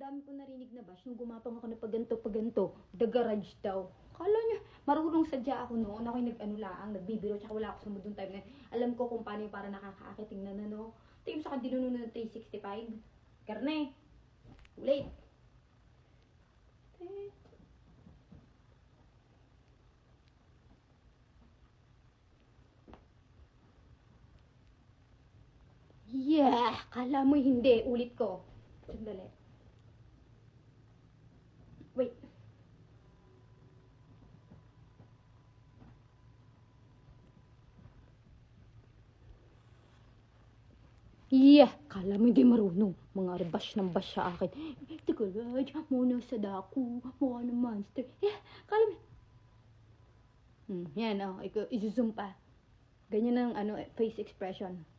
dami ko narinig na bash nung gumapang ako na paganto. The garage daw. Kala niya, marunong sadya ako noon. Ako'y nagbibiro, tsaka wala ako sa mood time na. Alam ko kung paano yung para nakakaakit. Tingnan na, no? Ito yung sa kandinuno ng 365. Karne. Ulit. Yeah! Kala mo hindi. Ulit ko. Sandali. Wait. Yeah! Kala mo hindi marunong. Mga bash ng bash sa akin. The garage, muna sa daku, mukha ng monster. Yeah! Kala mo. Yan, oh. Isusum pa. Ganyan ang face expression.